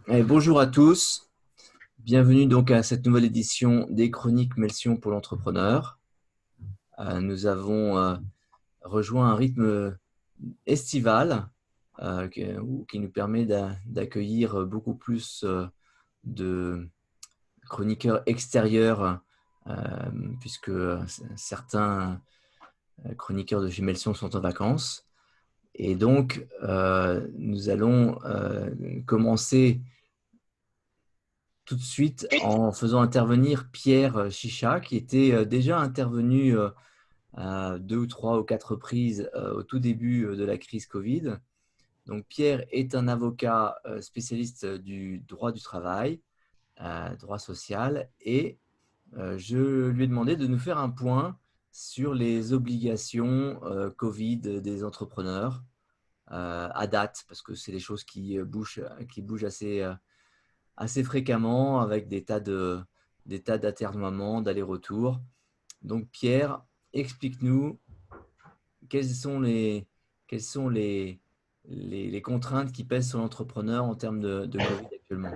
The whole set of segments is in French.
Bonjour à tous, bienvenue donc à cette nouvelle édition des Chroniques Melsion pour l'entrepreneur. Nous avons rejoint un rythme estival qui nous permet d'accueillir beaucoup plus de chroniqueurs extérieurs euh, puisque certains chroniqueurs de chez Melsion sont en vacances. Et donc, nous allons commencer tout de suite en faisant intervenir Pierre Chicha, qui était déjà intervenu à 2 ou 3 ou 4 reprises au tout début de la crise Covid. Donc Pierre est un avocat spécialiste du droit du travail, droit social, et je lui ai demandé de nous faire un point sur les obligations Covid des entrepreneurs à date, parce que c'est des choses qui bougent assez fréquemment avec des tas d'atermoiements, d'allers-retours. Donc Pierre, explique-nous quelles sont les contraintes qui pèsent sur l'entrepreneur en termes de Covid actuellement.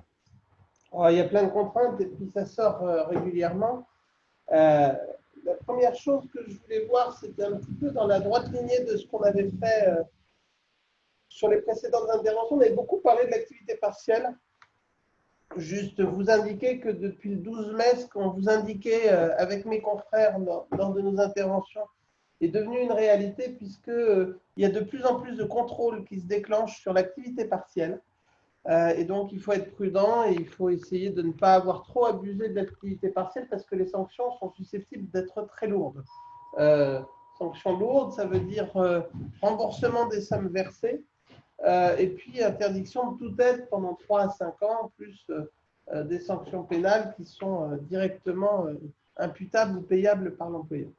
Alors, il y a plein de contraintes et puis ça sort régulièrement. Euh, la première chose que je voulais voir, c'était un petit peu dans la droite lignée de ce qu'on avait fait sur les précédentes interventions. On avait beaucoup parlé de l'activité partielle. Juste vous indiquer que depuis le 12 mai, ce qu'on vous indiquait avec mes confrères lors de nos interventions est devenu une réalité puisque il y a de plus en plus de contrôles qui se déclenchent sur l'activité partielle. Et donc, il faut être prudent et il faut essayer de ne pas avoir trop abusé de l'activité partielle parce que les sanctions sont susceptibles d'être très lourdes. Sanctions lourdes, ça veut dire remboursement des sommes versées et puis interdiction de toute aide pendant 3 à 5 ans, plus des sanctions pénales qui sont directement imputables ou payables par l'employeur.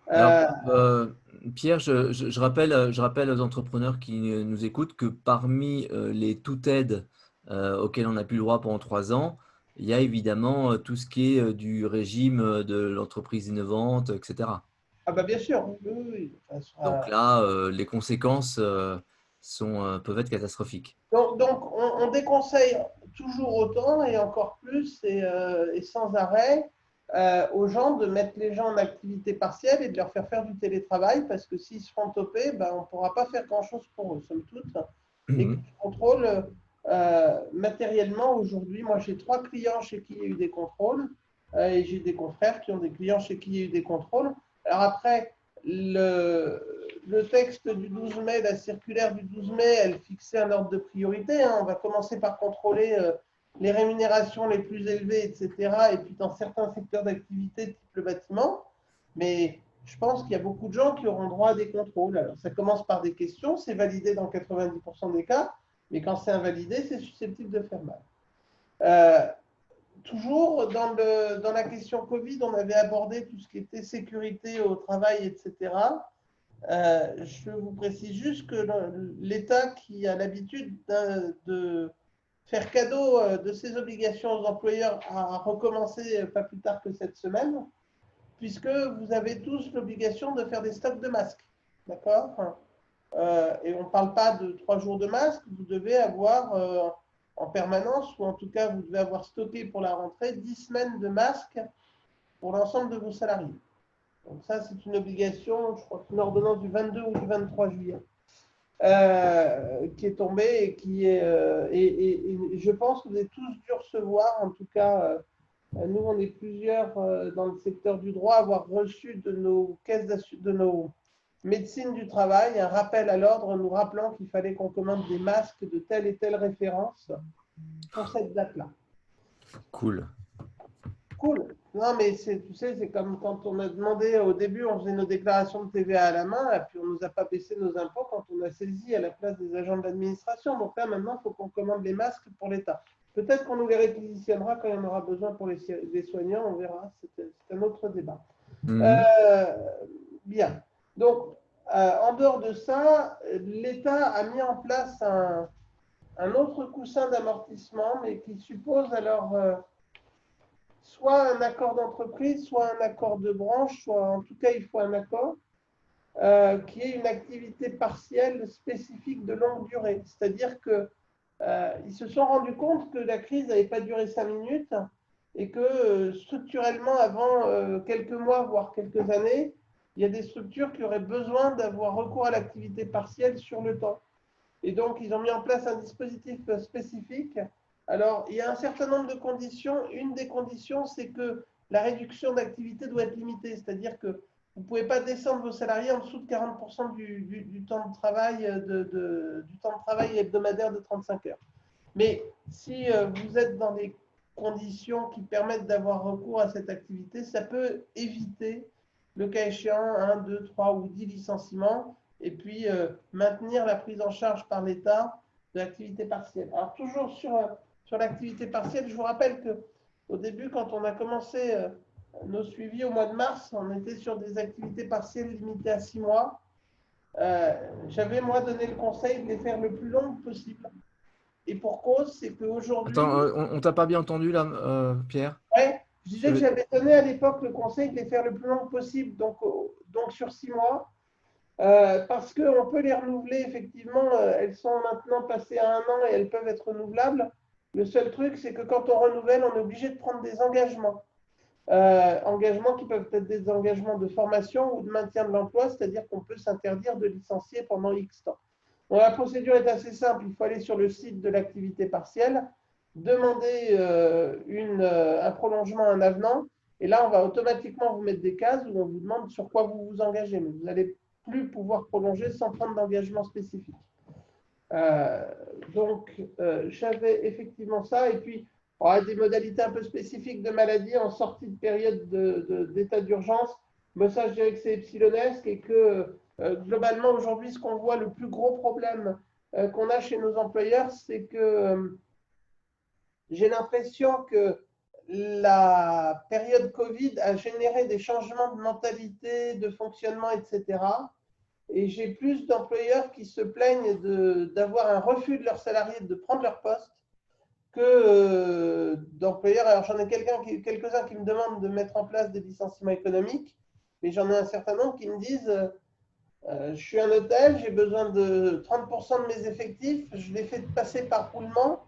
Alors, Euh, Pierre, je rappelle aux entrepreneurs qui nous écoutent que parmi les toutes aides auxquelles on a pu le droit pendant 3 ans, il y a évidemment tout ce qui est du régime de l'entreprise innovante, etc. ah bah bien sûr, oui, oui, oui. Ça Donc sera... là, les conséquences peuvent être catastrophiques. Donc on déconseille toujours autant et encore plus et sans arrêt aux gens de mettre les gens en activité partielle et de leur faire du télétravail parce que s'ils se font toper, ben, on ne pourra pas faire grand-chose pour eux, somme toute. Et que Mhm. tu contrôles matériellement aujourd'hui. Moi, j'ai 3 clients chez qui il y a eu des contrôles et j'ai des confrères qui ont des clients chez qui il y a eu des contrôles. Alors après, le texte du 12 mai, la circulaire du 12 mai, elle fixait un ordre de priorité. On va commencer par contrôler les rémunérations les plus élevées, etc. Et puis dans certains secteurs d'activité, type le bâtiment. Mais je pense qu'il y a beaucoup de gens qui auront droit à des contrôles. Alors ça commence par des questions, c'est validé dans 90% des cas, mais quand c'est invalidé, c'est susceptible de faire mal. Euh, Toujours dans la question Covid, on avait abordé tout ce qui était sécurité au travail, etc. Je vous précise juste que l'État qui a l'habitude de faire cadeau de ses obligations aux employeurs a recommencé pas plus tard que cette semaine, puisque vous avez tous l'obligation de faire des stocks de masques. D'accord. Et on ne parle pas de 3 jours de masques, vous devez avoir en permanence, ou en tout cas vous devez avoir stocké pour la rentrée 10 semaines de masques pour l'ensemble de vos salariés. Donc ça, c'est une obligation, je crois, une ordonnance du 22 ou du 23 juillet qui est tombée et qui est. Et je pense que vous avez tous dû recevoir, en tout cas, nous, on est plusieurs dans le secteur du droit, à avoir reçu de nos caisses de nos médecines du travail un rappel à l'ordre nous rappelant qu'il fallait qu'on commande des masques de telle et telle référence pour cette date-là. Cool. Cool. Non, mais tu sais, c'est comme quand on a demandé au début, on faisait nos déclarations de TVA à la main, et puis on ne nous a pas baissé nos impôts quand on a saisi à la place des agents de l'administration. Donc là, maintenant, il faut qu'on commande les masques pour l'État. Peut-être qu'on nous les réquisitionnera quand il y en aura besoin pour les soignants, on verra. C'est un autre débat. Mhm. Euh, Bien. Donc, en dehors de ça, l'État a mis en place un autre coussin d'amortissement, mais qui suppose alors soit un accord d'entreprise, soit un accord de branche, soit en tout cas il faut un accord qui est une activité partielle spécifique de longue durée. C'est-à-dire que ils se sont rendus compte que la crise n'avait pas duré 5 minutes et que structurellement, avant quelques mois, voire quelques années, il y a des structures qui auraient besoin d'avoir recours à l'activité partielle sur le temps. Et donc, ils ont mis en place un dispositif spécifique. Alors, il y a un certain nombre de conditions. Une des conditions, c'est que la réduction d'activité doit être limitée. C'est-à-dire que vous ne pouvez pas descendre vos salariés en dessous de 40% du temps de travail, du temps de travail hebdomadaire de 35 heures. Mais si vous êtes dans des conditions qui permettent d'avoir recours à cette activité, ça peut éviter, le cas échéant, 1, 2, 3 ou 10 licenciements et puis maintenir la prise en charge par l'État de l'activité partielle. Alors, toujours sur l'activité partielle, je vous rappelle qu'au début, quand on a commencé nos suivis au mois de mars, on était sur des activités partielles limitées à 6 mois. J'avais, moi, donné le conseil de les faire le plus long possible. Et pour cause, c'est qu'aujourd'hui… Attends, on t'a pas bien entendu là, Pierre? Ouais, je disais que j'avais donné à l'époque le conseil de les faire le plus long possible, donc sur 6 mois. Parce qu'on peut les renouveler, effectivement, elles sont maintenant passées à 1 an et elles peuvent être renouvelables. Le seul truc, c'est que quand on renouvelle, on est obligé de prendre des engagements. Engagements qui peuvent être des engagements de formation ou de maintien de l'emploi, c'est-à-dire qu'on peut s'interdire de licencier pendant X temps. Donc, la procédure est assez simple. Il faut aller sur le site de l'activité partielle, demander un prolongement, un avenant, et là, on va automatiquement vous mettre des cases où on vous demande sur quoi vous vous engagez. Mais vous allez plus pouvoir prolonger sans prendre d'engagement spécifique. J'avais effectivement ça. Et puis, on a des modalités un peu spécifiques de maladie en sortie de période d'état d'urgence. Mais ça, je dirais que c'est epsilonesque et que globalement, aujourd'hui, ce qu'on voit, le plus gros problème qu'on a chez nos employeurs, c'est que j'ai l'impression que la période Covid a généré des changements de mentalité, de fonctionnement, etc. Et j'ai plus d'employeurs qui se plaignent d'avoir un refus de leurs salariés de prendre leur poste que d'employeurs. Alors j'en ai quelques-uns qui me demandent de mettre en place des licenciements économiques, mais j'en ai un certain nombre qui me disent je suis un hôtel, j'ai besoin de 30% de mes effectifs, je les fais passer par roulement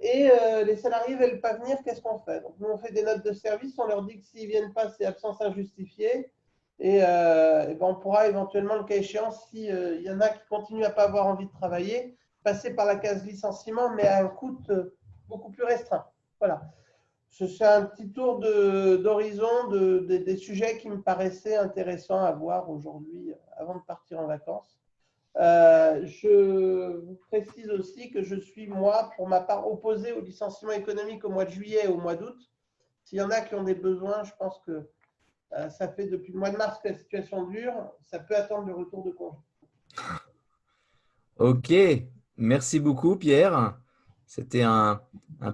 et les salariés ne veulent pas venir, qu'est-ce qu'on fait? Donc nous on fait des notes de service, on leur dit que s'ils ne viennent pas, c'est absence injustifiée. Et ben on pourra éventuellement, le cas échéant, s'il y en a qui continuent à ne pas avoir envie de travailler, passer par la case licenciement, mais à un coût beaucoup plus restreint. Voilà. C'est un petit tour d'horizon des sujets qui me paraissaient intéressants à voir aujourd'hui avant de partir en vacances. Je vous précise aussi que je suis, moi, pour ma part, opposé au licenciement économique au mois de juillet et au mois d'août. S'il y en a qui ont des besoins, je pense que ça fait depuis le mois de mars que la situation dure, ça peut attendre le retour de congé. Ok, merci beaucoup Pierre. C'était un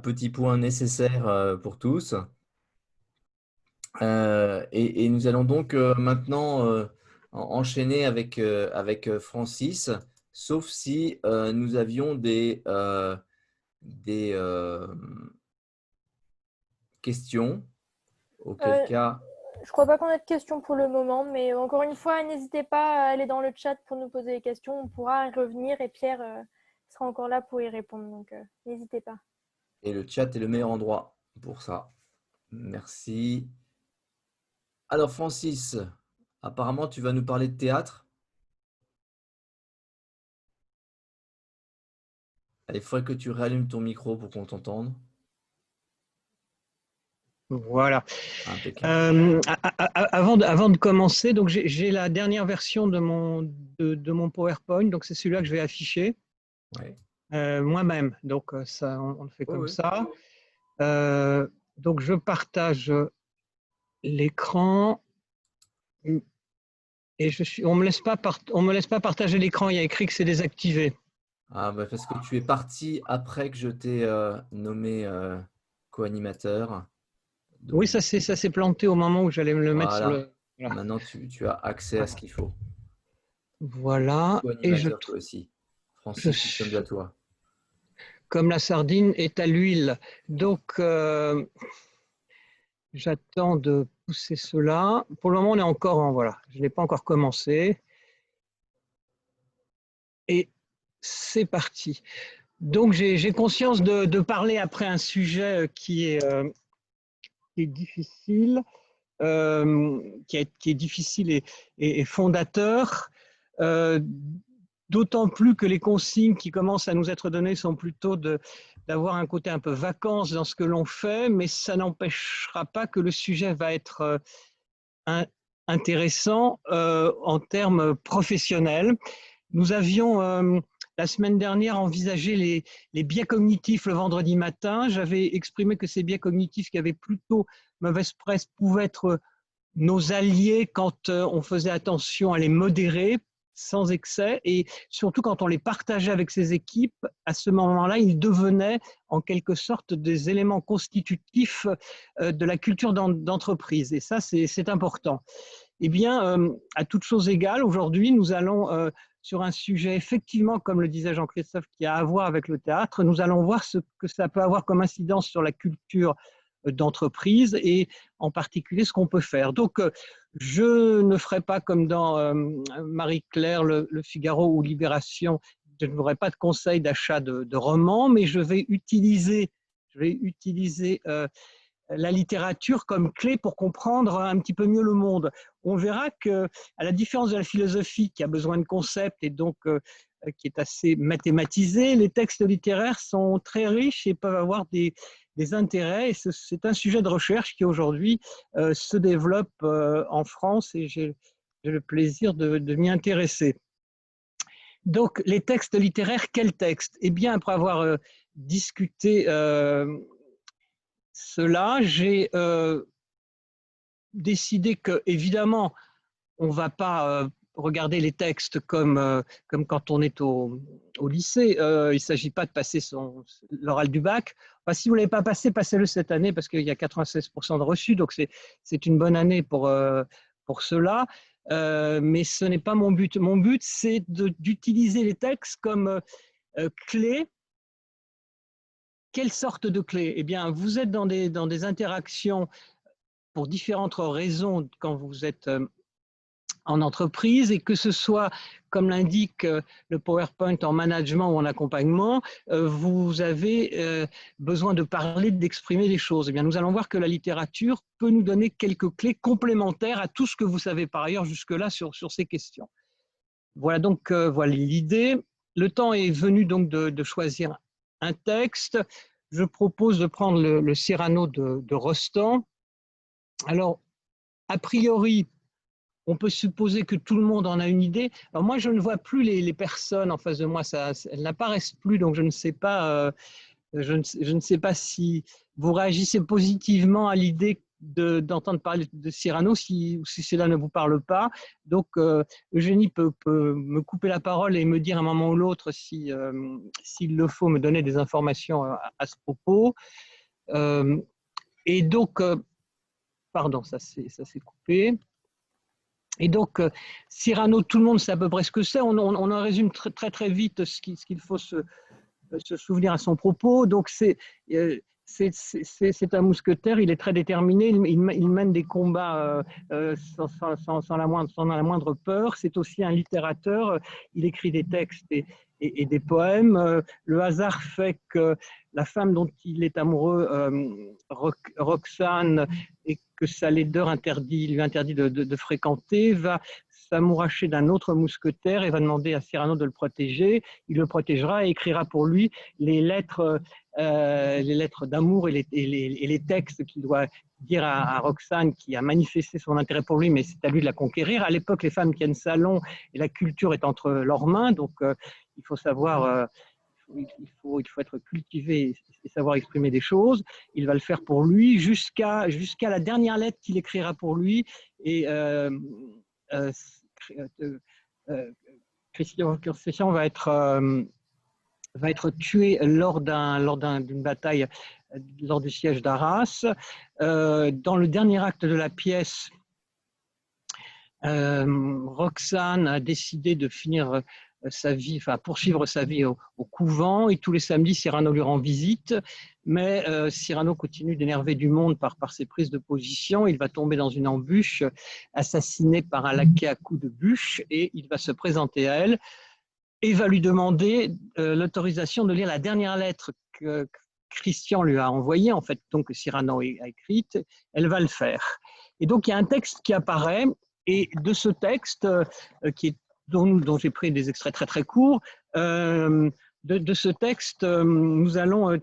petit point nécessaire pour tous. Et nous allons donc maintenant enchaîner avec Francis, sauf si nous avions des questions, auquel cas… Je crois pas qu'on ait de questions pour le moment, mais encore une fois, n'hésitez pas à aller dans le chat pour nous poser des questions. On pourra y revenir et Pierre sera encore là pour y répondre. Donc, n'hésitez pas. Et le chat est le meilleur endroit pour ça. Merci. Alors Francis, apparemment tu vas nous parler de théâtre. Il faudrait que tu rallumes ton micro pour qu'on t'entende. Voilà. Impeccable. Avant de commencer, donc j'ai la dernière version de mon PowerPoint, donc c'est celui-là que je vais afficher Ouais. moi-même. Donc ça, on le fait comme Oui. ça. Donc je partage l'écran et on me laisse pas partager l'écran. Il y a écrit que c'est désactivé. Ah, bah parce que tu es parti après que je t'ai nommé co-animateur. Oui, ça s'est planté au moment où j'allais me le mettre sur le. Voilà. Maintenant, tu as accès à ce qu'il faut. Voilà. Et toi aussi. Francis, nous sommes à toi. Comme la sardine est à l'huile. Donc, j'attends de pousser cela. Pour le moment, on est encore en… Voilà, je ne l'ai pas encore commencé. Et c'est parti. Donc, j'ai conscience de parler après un sujet qui est difficile, qui est difficile et fondateur, d'autant plus que les consignes qui commencent à nous être données sont plutôt d'avoir un côté un peu vacances dans ce que l'on fait, mais ça n'empêchera pas que le sujet va être intéressant en termes professionnels. Nous avions la semaine dernière envisagé les biais cognitifs le vendredi matin. J'avais exprimé que ces biais cognitifs qui avaient plutôt mauvaise presse pouvaient être nos alliés quand on faisait attention à les modérer sans excès, et surtout quand on les partageait avec ses équipes, à ce moment-là, ils devenaient en quelque sorte des éléments constitutifs de la culture d'entreprise. Et ça, c'est important. Eh bien, à toutes choses égales, aujourd'hui, nous allons, sur un sujet, effectivement, comme le disait Jean-Christophe, qui a à voir avec le théâtre, nous allons voir ce que ça peut avoir comme incidence sur la culture d'entreprise et en particulier ce qu'on peut faire. Donc, je ne ferai pas comme dans Marie-Claire, le Figaro ou Libération, je n'aurai pas de conseil d'achat de romans, mais je vais utiliser la littérature comme clé pour comprendre un petit peu mieux le monde. On verra que, à la différence de la philosophie qui a besoin de concepts et donc qui est assez mathématisée, les textes littéraires sont très riches et peuvent avoir des intérêts. Et c'est un sujet de recherche qui aujourd'hui se développe en France et j'ai le plaisir de m'y intéresser. Donc, les textes littéraires, quels textes? Eh bien, après avoir discuté cela, j'ai décidé que, évidemment, on ne va pas regarder les textes comme quand on est au lycée. Il ne s'agit pas de passer l'oral du bac. Enfin, si vous ne l'avez pas passé, passez-le cette année parce qu'il y a 96% de reçus, donc c'est une bonne année pour cela. Mais ce n'est pas mon but. Mon but, c'est d'utiliser les textes comme clés. Quelle sorte de clés? Eh bien, vous êtes dans des interactions pour différentes raisons quand vous êtes en entreprise, et que ce soit, comme l'indique le PowerPoint, en management ou en accompagnement, vous avez besoin de parler, d'exprimer des choses. Eh bien, nous allons voir que la littérature peut nous donner quelques clés complémentaires à tout ce que vous savez par ailleurs jusque-là sur ces questions. Voilà donc voilà l'idée. Le temps est venu donc de choisir un texte. Je propose de prendre le Cyrano de Rostand. Alors, a priori, on peut supposer que tout le monde en a une idée. Alors moi, je ne vois plus les personnes en face de moi, elles n'apparaissent plus, donc je ne sais pas, je ne sais pas si vous réagissez positivement à l'idée d'entendre parler de Cyrano, si cela ne vous parle pas. Donc, Eugénie peut me couper la parole et me dire à un moment ou l'autre s'il le faut, me donner des informations à ce propos. Et donc, pardon, ça s'est coupé. Et donc, Cyrano, tout le monde sait à peu près ce que c'est. On en résume très vite ce qu'il faut se souvenir à son propos. Donc, c'est un mousquetaire, il est très déterminé, il mène des combats sans la moindre peur. C'est aussi un littérateur, il écrit des textes et des poèmes. Le hasard fait que la femme dont il est amoureux, Roxane, et que sa laideur lui interdit de fréquenter, va s'amouracher d'un autre mousquetaire et va demander à Cyrano de le protéger. Il le protégera et écrira pour lui les lettres d'amour et les textes qu'il doit dire à Roxane, qui a manifesté son intérêt pour lui, mais c'est à lui de la conquérir. À l'époque, les femmes tiennent salon et la culture est entre leurs mains, donc il faut savoir, il faut être cultivé et savoir exprimer des choses. Il va le faire pour lui jusqu'à la dernière lettre qu'il écrira pour lui. Et Christian va être tué lors d'une bataille, lors du siège d'Arras. Dans le dernier acte de la pièce, Roxane a décidé de finir sa vie, enfin poursuivre sa vie au couvent, et tous les samedis Cyrano lui rend visite, mais Cyrano continue d'énerver du monde par ses prises de position. Il va tomber dans une embûche, assassiné par un laquais à coups de bûche, et il va se présenter à elle. et va lui demander l'autorisation de lire la dernière lettre que Christian lui a envoyée, en fait, donc que Cyrano a écrite. Elle va le faire. Et donc, il y a un texte qui apparaît, et de ce texte, dont j'ai pris des extraits très très courts, de ce texte, nous allons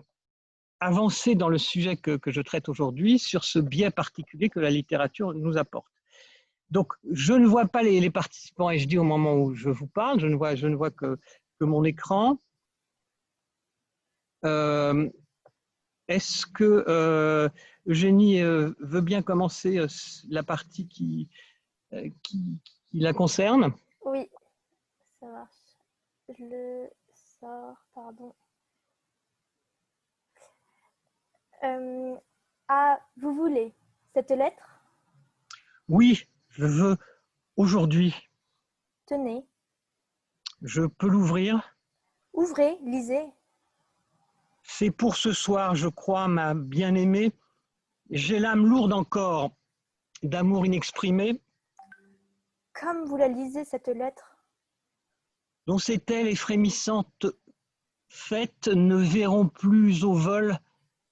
avancer dans le sujet que je traite aujourd'hui, sur ce biais particulier que la littérature nous apporte. Donc, je ne vois pas les participants, et je dis au moment où je vous parle, je ne vois que mon écran. Est-ce que Eugénie veut bien commencer la partie qui la concerne? Oui, ça marche. Je le sors, pardon. Vous voulez cette lettre? Oui, je veux aujourd'hui. Tenez. Je peux l'ouvrir? Ouvrez, lisez. C'est pour ce soir, je crois, ma bien-aimée. J'ai l'âme lourde encore d'amour inexprimé. Comme vous la lisez, cette lettre. Dont ces ailes frémissantes faites ne verront plus au vol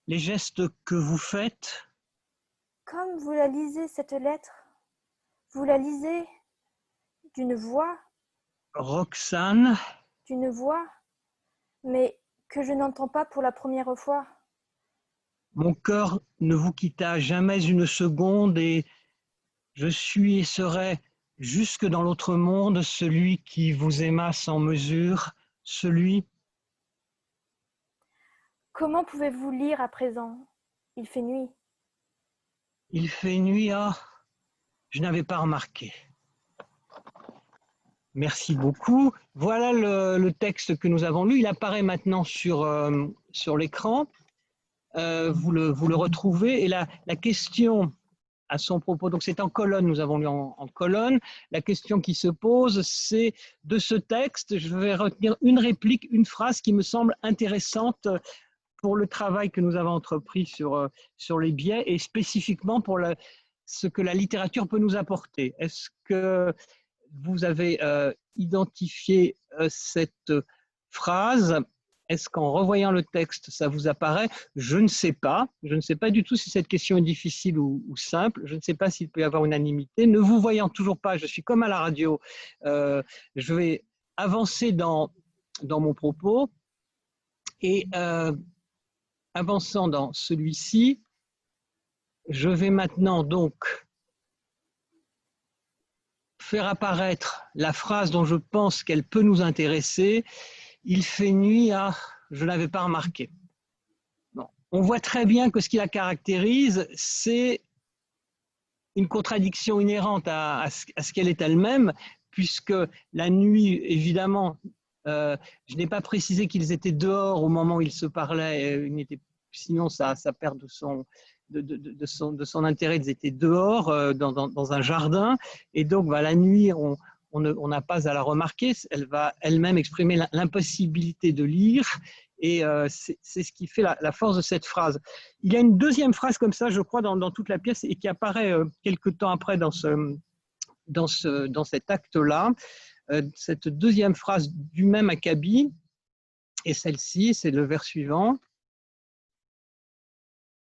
les gestes que vous faites. Comme vous la lisez, cette lettre. Vous la lisez d'une voix. Roxane. D'une voix, mais que je n'entends pas pour la première fois. Mon cœur ne vous quitta jamais une seconde et je suis et serai jusque dans l'autre monde celui qui vous aima sans mesure, celui... Comment pouvez-vous lire à présent? Il fait nuit. Il fait nuit, ah, je n'avais pas remarqué. Merci beaucoup. Voilà le texte que nous avons lu. Il apparaît maintenant sur l'écran. Vous le retrouvez. Et la question à son propos, donc c'est en colonne, nous avons lu en colonne. La question qui se pose, c'est de ce texte, je vais retenir une réplique, une phrase qui me semble intéressante pour le travail que nous avons entrepris sur les biais et spécifiquement pour ce que la littérature peut nous apporter. Est-ce que vous avez identifié cette phrase? Est-ce qu'en revoyant le texte, ça vous apparaît? Je ne sais pas. Je ne sais pas du tout si cette question est difficile ou simple. Je ne sais pas s'il peut y avoir unanimité. Ne vous voyant toujours pas, je suis comme à la radio. Je vais avancer dans mon propos. Et avançant dans celui-ci, je vais maintenant donc faire apparaître la phrase dont je pense qu'elle peut nous intéresser. Il fait nuit, ah, je ne l'avais pas remarqué. Bon. On voit très bien que ce qui la caractérise, c'est une contradiction inhérente à ce qu'elle est elle-même, puisque la nuit, évidemment, je n'ai pas précisé qu'ils étaient dehors au moment où ils se parlaient, sinon ça perd de son intérêt, ils étaient dehors dans un jardin, et donc bah, la nuit, on n'a pas à la remarquer, elle va elle-même exprimer l'impossibilité de lire, et c'est ce qui fait la force de cette phrase. Il y a une deuxième phrase comme ça, je crois, dans toute la pièce, et qui apparaît quelque temps après dans cet acte-là. Cette deuxième phrase du même acabit, et celle-ci, c'est le vers suivant.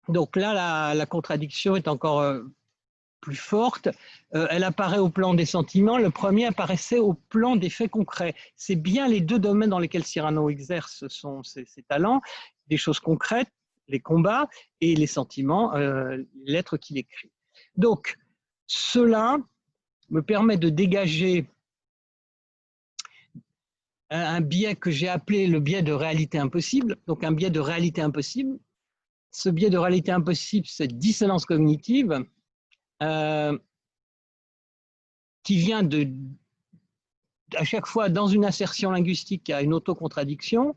Donc là, la contradiction est encore plus forte. Elle apparaît au plan des sentiments. Le premier apparaissait au plan des faits concrets. C'est bien les deux domaines dans lesquels Cyrano exerce ses talents, des choses concrètes, les combats, et les sentiments, les lettres qu'il écrit. Donc, cela me permet de dégager un biais que j'ai appelé le biais de réalité impossible. Donc, un biais de réalité impossible. Ce biais de réalité impossible, cette dissonance cognitive, qui vient à chaque fois dans une assertion linguistique à une autocontradiction,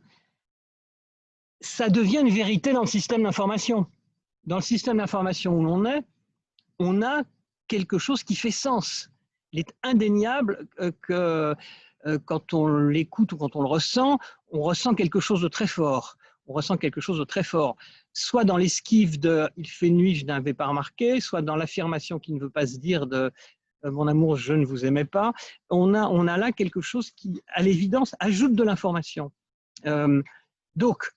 ça devient une vérité dans le système d'information. Dans le système d'information où l'on est, on a quelque chose qui fait sens. Il est indéniable que quand on l'écoute ou quand on ressent quelque chose de très fort. On ressent quelque chose de très fort, soit dans l'esquive de « il fait nuit, je n'avais pas remarqué », soit dans l'affirmation qui ne veut pas se dire de mon amour, je ne vous aimais pas. On a là quelque chose qui, à l'évidence, ajoute de l'information. Donc,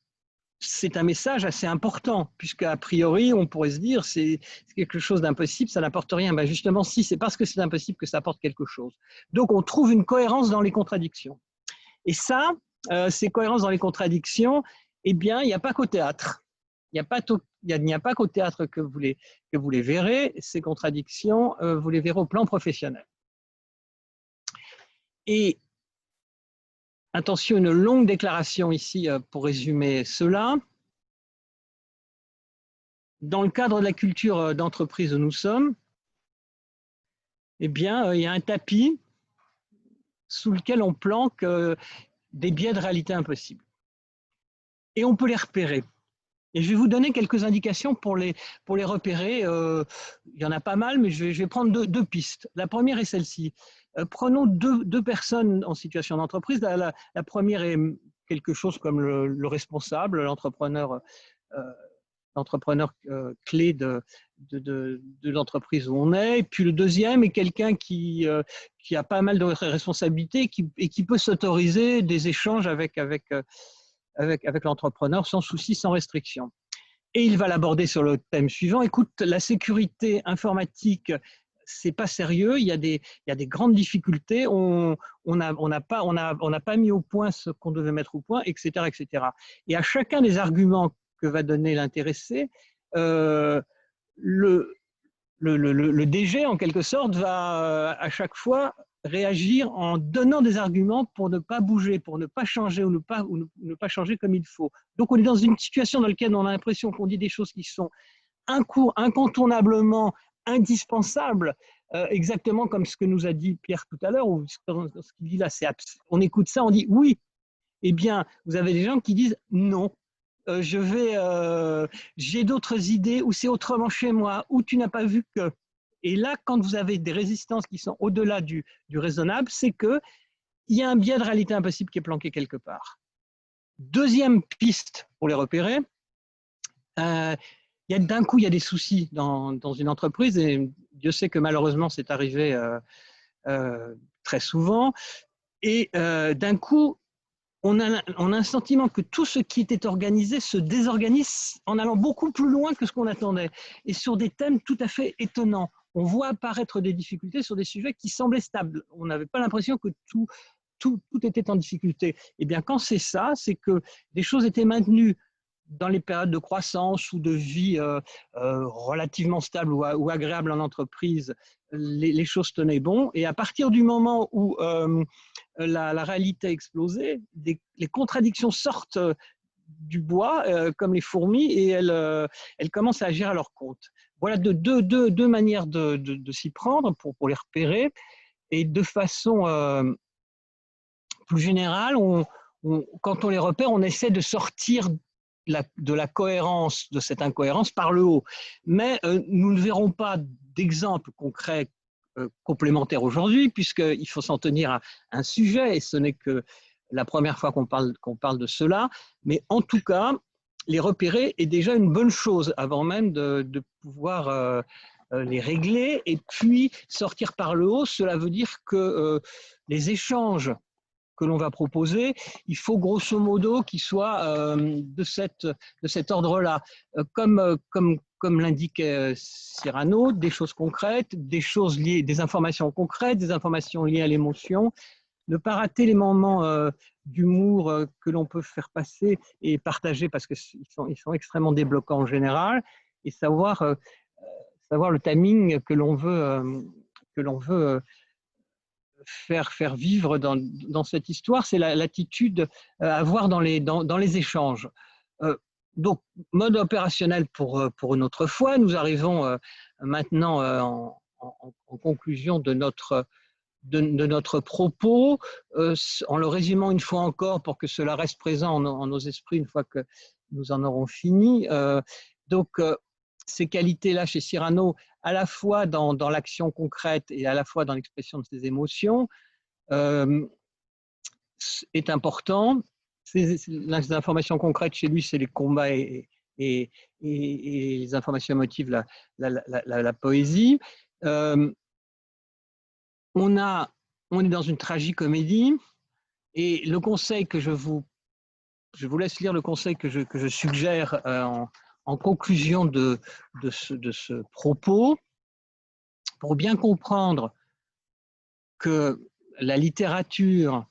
c'est un message assez important, puisqu'à priori, on pourrait se dire c'est quelque chose d'impossible, ça n'apporte rien. Ben justement, si, c'est parce que c'est impossible que ça apporte quelque chose. Donc, on trouve une cohérence dans les contradictions. Et ça, ces cohérences dans les contradictions, eh bien, il n'y a pas qu'au théâtre. Il n'y a pas qu'au théâtre que vous les verrez. Ces contradictions, vous les verrez au plan professionnel. Et attention, une longue déclaration ici pour résumer cela. Dans le cadre de la culture d'entreprise où nous sommes, eh bien, il y a un tapis sous lequel on planque des biais de réalité impossibles. Et on peut les repérer. Et je vais vous donner quelques indications pour les repérer. Il y en a pas mal, mais je vais prendre deux pistes. La première est celle-ci. Prenons deux personnes en situation d'entreprise. La première est quelque chose comme le responsable, l'entrepreneur clé de l'entreprise où on est. Et puis le deuxième est quelqu'un qui a pas mal de responsabilités et qui peut s'autoriser des échanges avec l'entrepreneur sans souci, sans restriction. Et il va l'aborder sur le thème suivant. Écoute, la sécurité informatique, c'est pas sérieux. Il y a des grandes difficultés. On n'a pas mis au point ce qu'on devait mettre au point, etc., etc. Et à chacun des arguments que va donner l'intéressé, le DG, en quelque sorte, va à chaque fois réagir en donnant des arguments pour ne pas bouger, pour ne pas changer ou ne pas changer comme il faut. Donc, on est dans une situation dans laquelle on a l'impression qu'on dit des choses qui sont incontournablement indispensables, exactement comme ce que nous a dit Pierre tout à l'heure, ou ce qu'il dit là, on écoute ça, on dit oui. Eh bien, vous avez des gens qui disent non. J'ai d'autres idées, ou c'est autrement chez moi, ou tu n'as pas vu que. Et là, quand vous avez des résistances qui sont au-delà du raisonnable, c'est qu'il y a un biais de réalité impossible qui est planqué quelque part. Deuxième piste pour les repérer, d'un coup, il y a des soucis dans une entreprise, et Dieu sait que malheureusement, c'est arrivé très souvent, et d'un coup, on a un sentiment que tout ce qui était organisé se désorganise en allant beaucoup plus loin que ce qu'on attendait, et sur des thèmes tout à fait étonnants. On voit apparaître des difficultés sur des sujets qui semblaient stables. On n'avait pas l'impression que tout était en difficulté. Et bien, quand c'est ça, c'est que des choses étaient maintenues dans les périodes de croissance ou de vie relativement stable ou agréable en entreprise. Les choses tenaient bon. Et à partir du moment où la réalité a explosé, les contradictions sortent du bois comme les fourmis, et elles commencent à agir à leur compte. Voilà deux manières de s'y prendre pour les repérer. Et de façon plus générale, quand on les repère, on essaie de sortir de la cohérence, de cette incohérence par le haut. Mais nous ne verrons pas d'exemple concret complémentaire aujourd'hui, puisqu'il faut s'en tenir à un sujet, et ce n'est que la première fois qu'on parle de cela. Mais en tout cas, les repérer est déjà une bonne chose, avant même de pouvoir les régler. Et puis, sortir par le haut, cela veut dire que les échanges que l'on va proposer, il faut grosso modo qu'ils soient de cet ordre-là. Comme l'indiquait Cyrano, des choses concrètes, des informations concrètes, des informations liées à l'émotion. Ne pas rater les moments d'humour que l'on peut faire passer et partager, parce qu'ils sont extrêmement débloquants en général, et savoir le timing que l'on veut faire vivre dans cette histoire. C'est l'attitude à avoir dans les échanges. Donc, mode opérationnel pour une autre fois. Nous arrivons maintenant en conclusion de notre propos, en le résumant une fois encore pour que cela reste présent en nos esprits une fois que nous en aurons fini. Ces qualités-là chez Cyrano, à la fois dans l'action concrète et à la fois dans l'expression de ses émotions, est important. Les informations concrètes chez lui, c'est les combats et les informations émotives, la poésie. on est dans une tragicomédie et le conseil que je vous laisse lire le conseil que je suggère en conclusion de ce propos. Pour bien comprendre que la littérature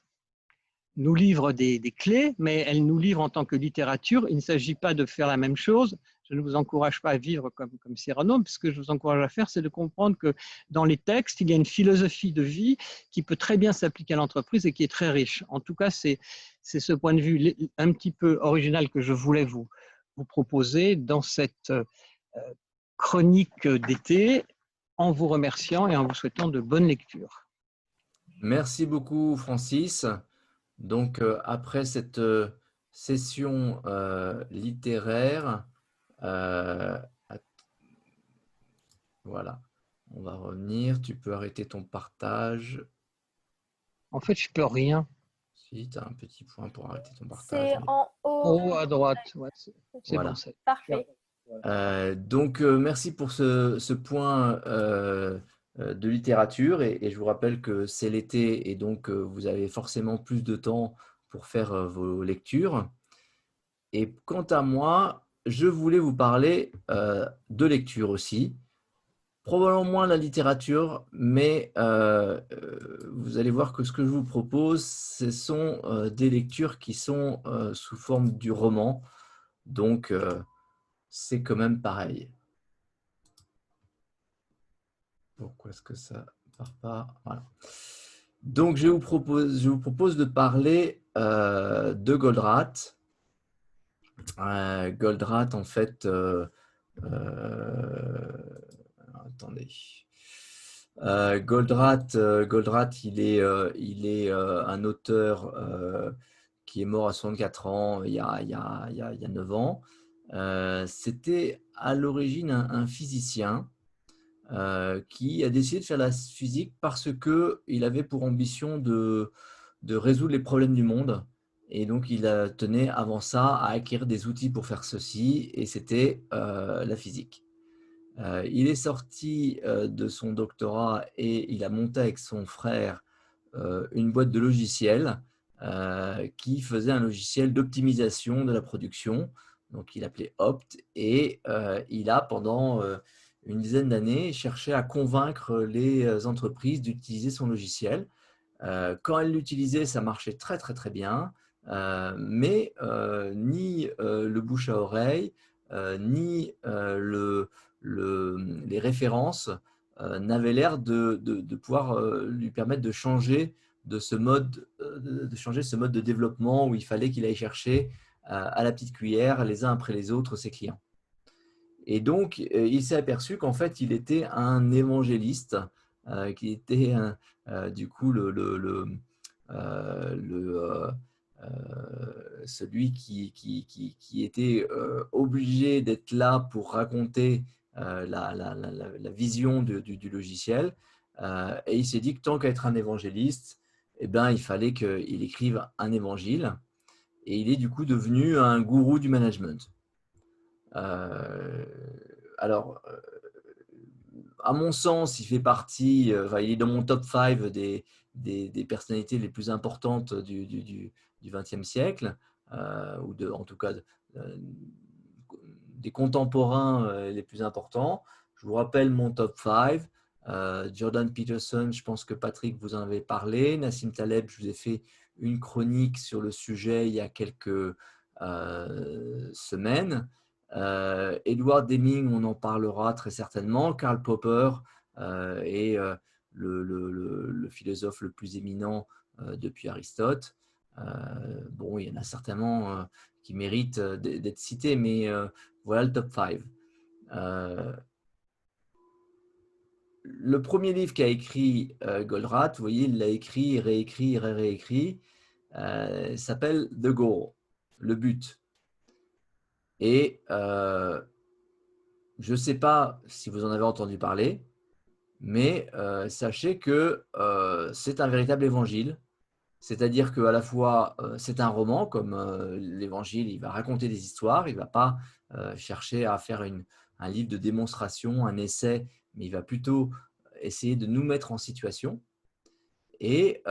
nous livre des clés, mais elle nous livre en tant que littérature. Il ne s'agit pas de faire la même chose. Je ne vous encourage pas à vivre comme Cyrano, mais ce que je vous encourage à faire, c'est de comprendre que dans les textes, il y a une philosophie de vie qui peut très bien s'appliquer à l'entreprise et qui est très riche. En tout cas, c'est ce point de vue un petit peu original que je voulais vous proposer dans cette chronique d'été, en vous remerciant et en vous souhaitant de bonnes lectures. Merci beaucoup, Francis. Donc, après cette session littéraire, voilà, on va revenir. Tu peux arrêter ton partage. En fait, je peux rien. Si, tu as un petit point pour arrêter ton partage. C'est en haut. Oh, à droite. Ouais, c'est Voilà. bon. C'est Parfait. Donc, merci pour ce point de littérature. Et je vous rappelle que c'est l'été et donc vous avez forcément plus de temps pour faire vos lectures. Et quant à moi, je voulais vous parler de lecture aussi. Probablement moins la littérature, mais vous allez voir que ce que je vous propose, ce sont des lectures qui sont sous forme du roman. Donc, c'est quand même pareil. Pourquoi est-ce que ça ne part pas? Voilà. Donc, je vous propose de parler de Goldratt. Goldratt, en fait, attendez. Goldratt, il est un auteur qui est mort à 64 ans il y a 9 ans. C'était à l'origine un physicien qui a décidé de faire la physique parce qu'il avait pour ambition de résoudre les problèmes du monde. Et donc, il tenait avant ça à acquérir des outils pour faire ceci, et c'était la physique. Il est sorti de son doctorat et il a monté avec son frère une boîte de logiciels qui faisait un logiciel d'optimisation de la production. Donc, il appelait Opt et il a, pendant une dizaine d'années, cherché à convaincre les entreprises d'utiliser son logiciel. Quand elles l'utilisaient, ça marchait très, très, très bien. Mais ni le bouche à oreille, ni les références n'avaient l'air de pouvoir lui permettre de changer ce mode de développement où il fallait qu'il aille chercher à la petite cuillère, les uns après les autres, ses clients. Et donc, il s'est aperçu qu'en fait, il était un évangéliste, qui était du coup celui qui était obligé d'être là pour raconter la vision du logiciel. Et il s'est dit que tant qu'à être un évangéliste, eh ben, il fallait qu'il écrive un évangile. Et il est du coup devenu un gourou du management. Alors, à mon sens, il fait partie, il est dans mon top 5 des personnalités les plus importantes du XXe siècle, ou en tout cas des contemporains les plus importants. Je vous rappelle mon top 5. Jordan Peterson, je pense que Patrick vous en avait parlé. Nassim Taleb, je vous ai fait une chronique sur le sujet il y a quelques semaines. Edward Deming, on en parlera très certainement. Karl Popper est le philosophe le plus éminent depuis Aristote. Bon, il y en a certainement qui méritent d'être cités, mais voilà le top 5. Le premier livre qu'a écrit Goldratt, vous voyez, il l'a écrit, réécrit, réécrit, s'appelle The Goal, le but. Et je ne sais pas si vous en avez entendu parler, mais sachez que c'est un véritable évangile. C'est-à-dire qu'à la fois, c'est un roman, comme l'évangile, il va raconter des histoires, il ne va pas chercher à faire un livre de démonstration, un essai, mais il va plutôt essayer de nous mettre en situation. Et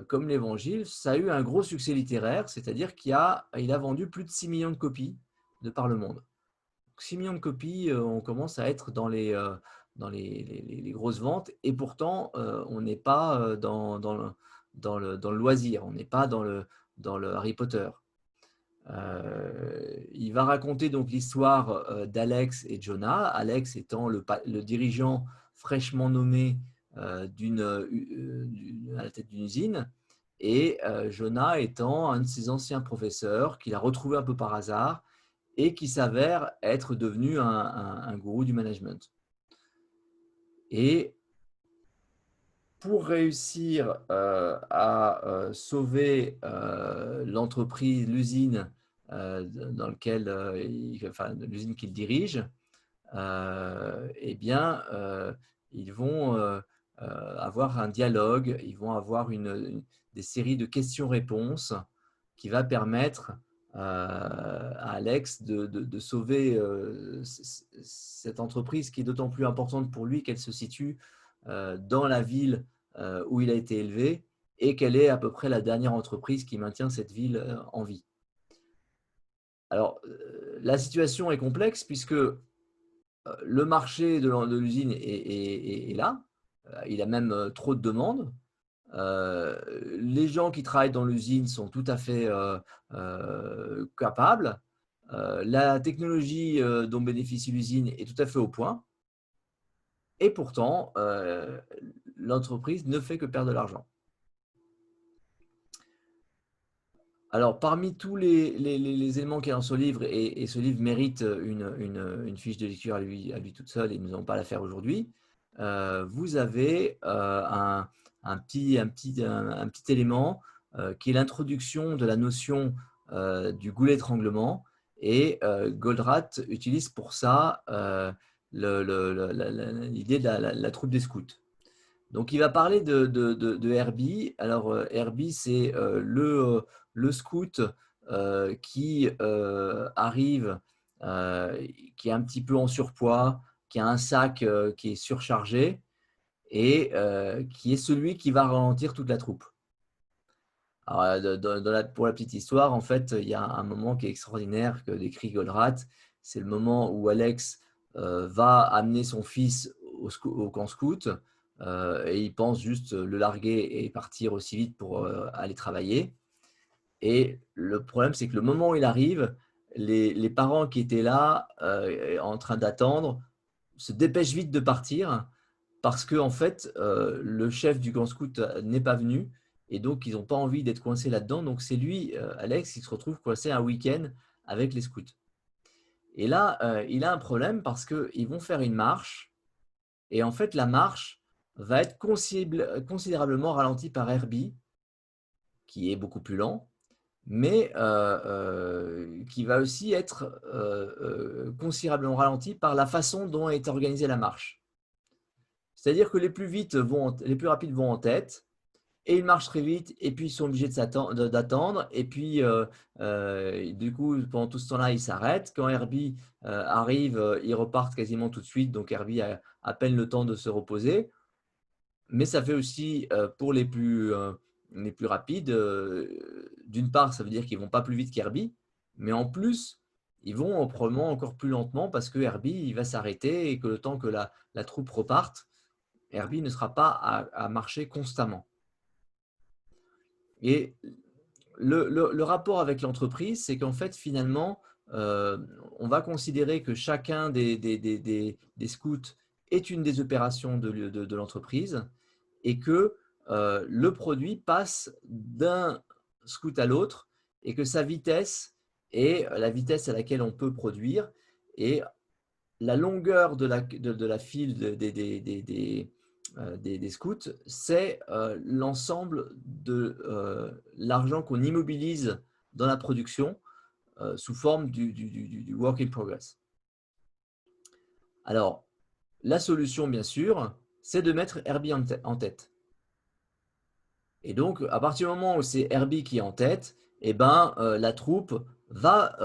comme l'Évangile, ça a eu un gros succès littéraire, c'est-à-dire qu'il a vendu plus de 6 millions de copies de par le monde. 6 millions de copies, on commence à être dans les grosses ventes, et pourtant, on n'est pas dans le loisir, on n'est pas dans le Harry Potter. Il va raconter donc l'histoire d'Alex et Jonah, Alex étant le dirigeant fraîchement nommé à la tête d'une usine, et Jonah étant un de ses anciens professeurs qu'il a retrouvé un peu par hasard et qui s'avère être devenu un gourou du management. Et pour réussir à sauver l'entreprise, l'usine dans laquelle l'usine qu'il dirige, eh bien, ils vont avoir un dialogue, ils vont avoir des séries de questions-réponses qui va permettre à Alex de sauver cette entreprise qui est d'autant plus importante pour lui qu'elle se situe dans la ville où il a été élevé et qu'elle est à peu près la dernière entreprise qui maintient cette ville en vie. Alors, la situation est complexe puisque le marché de l'usine est là, il a même trop de demandes. Les gens qui travaillent dans l'usine sont tout à fait capables. La technologie dont bénéficie l'usine est tout à fait au point. Et pourtant, l'entreprise ne fait que perdre de l'argent. Alors, parmi tous les éléments qu'il y a dans ce livre, et ce livre mérite une fiche de lecture à lui toute seule, et nous n'allons pas la faire aujourd'hui, vous avez un petit élément qui est l'introduction de la notion du goulot d'étranglement, et Goldratt utilise pour ça l'idée de la troupe des scouts. Donc, il va parler de Herbie. Alors, Herbie, c'est le scout qui arrive, qui est un petit peu en surpoids, qui a un sac qui est surchargé, et qui est celui qui va ralentir toute la troupe. Alors, pour la petite histoire, en fait, il y a un moment qui est extraordinaire que décrit Goldratt. C'est le moment où Alex va amener son fils au camp scout, et il pense juste le larguer et partir aussi vite pour aller travailler. Et le problème, c'est que le moment où il arrive, les parents qui étaient là en train d'attendre se dépêchent vite de partir parce que en fait, le chef du camp scout n'est pas venu, et donc ils n'ont pas envie d'être coincés là-dedans. Donc c'est lui, Alex, qui se retrouve coincé un week-end avec les scouts. Et là, il a un problème parce qu'ils vont faire une marche, et en fait, la marche va être considérablement ralentie par Herbie, qui est beaucoup plus lent, mais qui va aussi être considérablement ralenti par la façon dont est organisée la marche. C'est-à-dire que les plus rapides vont en tête, et ils marchent très vite, et puis ils sont obligés d'attendre, et puis du coup, pendant tout ce temps-là, ils s'arrêtent. Quand Herbie arrive, ils repartent quasiment tout de suite, donc Herbie a à peine le temps de se reposer. Mais ça fait aussi, pour les plus rapides, d'une part, ça veut dire qu'ils ne vont pas plus vite qu'Herbie, mais en plus, ils vont probablement encore plus lentement parce que Herbie il va s'arrêter, et que le temps que la troupe reparte, Herbie ne sera pas à marcher constamment. Et le rapport avec l'entreprise, c'est qu'en fait, finalement, on va considérer que chacun des scouts est une des opérations de l'entreprise, et que le produit passe d'un scout à l'autre, et que sa vitesse est la vitesse à laquelle on peut produire, et la longueur de la file des scouts, c'est l'ensemble de l'argent qu'on immobilise dans la production sous forme du work in progress. Alors, la solution, bien sûr, c'est de mettre Herbie en tête. Et donc, à partir du moment où c'est Herbie qui est en tête, eh ben, la troupe va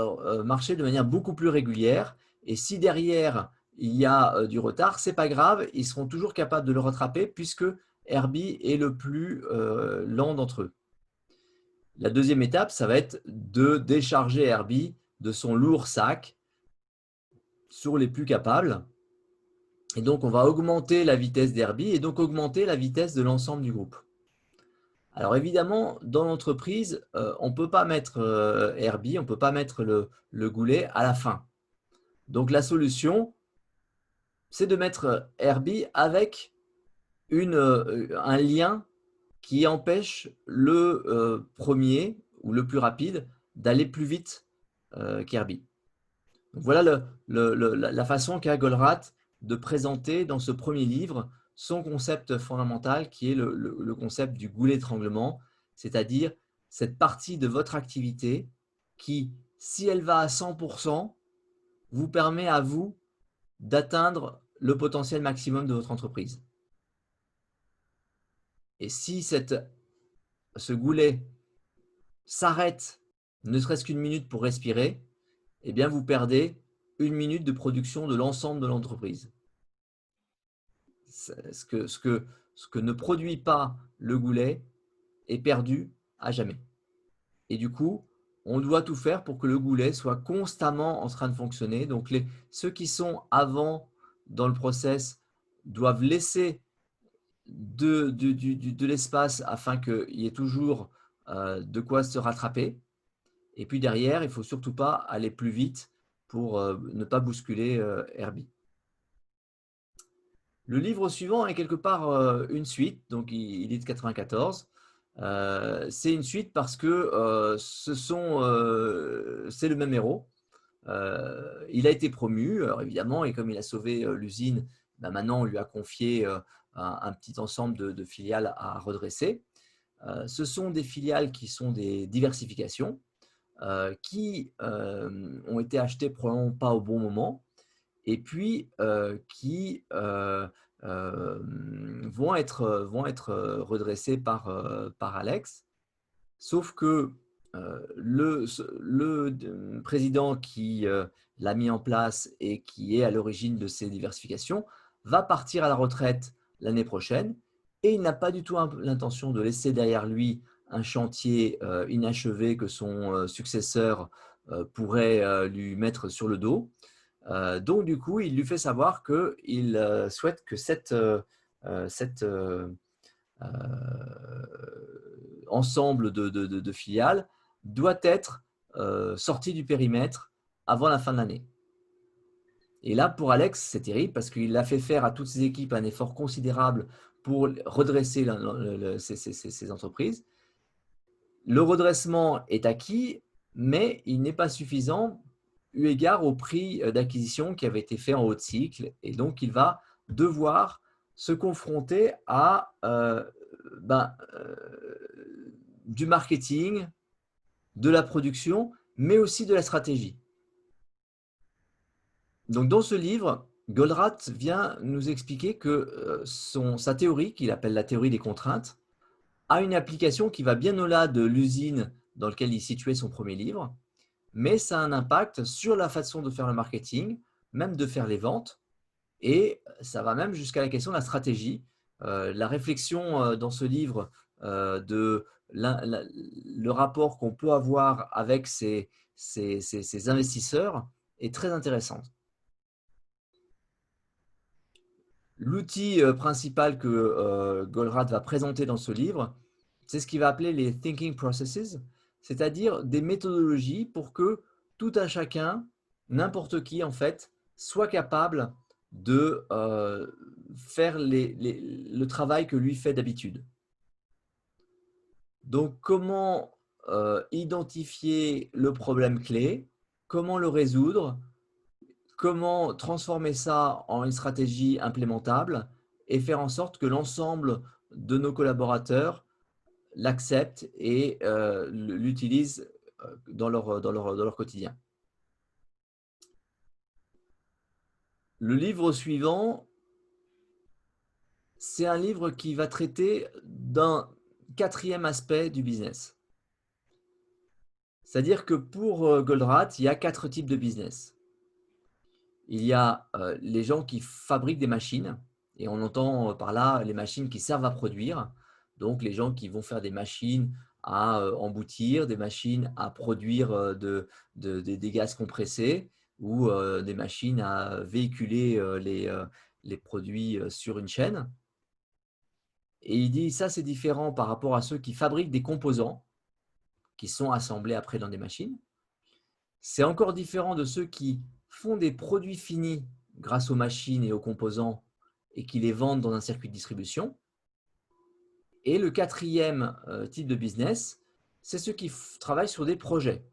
marcher de manière beaucoup plus régulière. Et si derrière, il y a du retard, ce n'est pas grave, ils seront toujours capables de le rattraper puisque Herbie est le plus lent d'entre eux. La deuxième étape, ça va être de décharger Herbie de son lourd sac sur les plus capables. Et donc, on va augmenter la vitesse d'Herbie et donc augmenter la vitesse de l'ensemble du groupe. Alors évidemment, dans l'entreprise, on ne peut pas mettre Herbie, on ne peut pas mettre le goulet à la fin. Donc la solution, c'est de mettre Herbie avec un lien qui empêche le premier ou le plus rapide d'aller plus vite qu'Herbie. Voilà la façon qu'a Goldratt de présenter dans ce premier livre son concept fondamental qui est le concept du goulet d'étranglement, c'est-à-dire cette partie de votre activité qui, si elle va à 100%, vous permet à vous d'atteindre le potentiel maximum de votre entreprise. Et si ce goulet s'arrête, ne serait-ce qu'une minute pour respirer, eh bien vous perdez une minute de production de l'ensemble de l'entreprise. Ce que ne produit pas le goulet est perdu à jamais. Et du coup, on doit tout faire pour que le goulet soit constamment en train de fonctionner. Donc, ceux qui sont avant dans le process doivent laisser de l'espace afin qu'il y ait toujours de quoi se rattraper. Et puis derrière, il ne faut surtout pas aller plus vite pour ne pas bousculer Herbie. Le livre suivant est quelque part une suite, donc il est de 94. C'est une suite parce que c'est le même héros. Il a été promu, alors évidemment, et comme il a sauvé l'usine, ben maintenant on lui a confié un petit ensemble de filiales à redresser. Ce sont des filiales qui sont des diversifications, qui ont été achetées probablement pas au bon moment, et puis qui vont être redressés par Alex. Sauf que le président qui l'a mis en place et qui est à l'origine de ces diversifications va partir à la retraite l'année prochaine et il n'a pas du tout l'intention de laisser derrière lui un chantier inachevé que son successeur pourrait lui mettre sur le dos. Donc, du coup, il lui fait savoir qu'il souhaite que cet ensemble de filiales doit être sorti du périmètre avant la fin de l'année. Et là, pour Alex, c'est terrible parce qu'il a fait faire à toutes ses équipes un effort considérable pour redresser ces entreprises. Le redressement est acquis, mais il n'est pas suffisant eu égard au prix d'acquisition qui avait été fait en haut de cycle. Et donc, il va devoir se confronter à du marketing, de la production, mais aussi de la stratégie. Donc, dans ce livre, Goldratt vient nous expliquer que sa théorie, qu'il appelle la théorie des contraintes, a une application qui va bien au-delà de l'usine dans laquelle il situait son premier livre, mais ça a un impact sur la façon de faire le marketing, même de faire les ventes, et ça va même jusqu'à la question de la stratégie. La réflexion dans ce livre de le rapport qu'on peut avoir avec ces investisseurs est très intéressante. L'outil principal que Goldratt va présenter dans ce livre, c'est ce qu'il va appeler les thinking processes, c'est-à-dire des méthodologies pour que tout un chacun, n'importe qui en fait, soit capable de faire le travail que lui fait d'habitude. Donc, comment identifier le problème clé, comment le résoudre, comment transformer ça en une stratégie implémentable et faire en sorte que l'ensemble de nos collaborateurs l'acceptent et l'utilisent dans leur quotidien. Le livre suivant, c'est un livre qui va traiter d'un quatrième aspect du business. C'est-à-dire que pour Goldratt, il y a 4 types de business. Il y a les gens qui fabriquent des machines, Et on entend par là les machines qui servent à produire. Donc, les gens qui vont faire des machines à emboutir, des machines à produire des gaz compressés ou des machines à véhiculer les produits sur une chaîne. Et il dit, ça, c'est différent par rapport à ceux qui fabriquent des composants qui sont assemblés après dans des machines. C'est encore différent de ceux qui font des produits finis grâce aux machines et aux composants et qui les vendent dans un circuit de distribution. Et le quatrième type de business, c'est ceux qui travaillent sur des projets.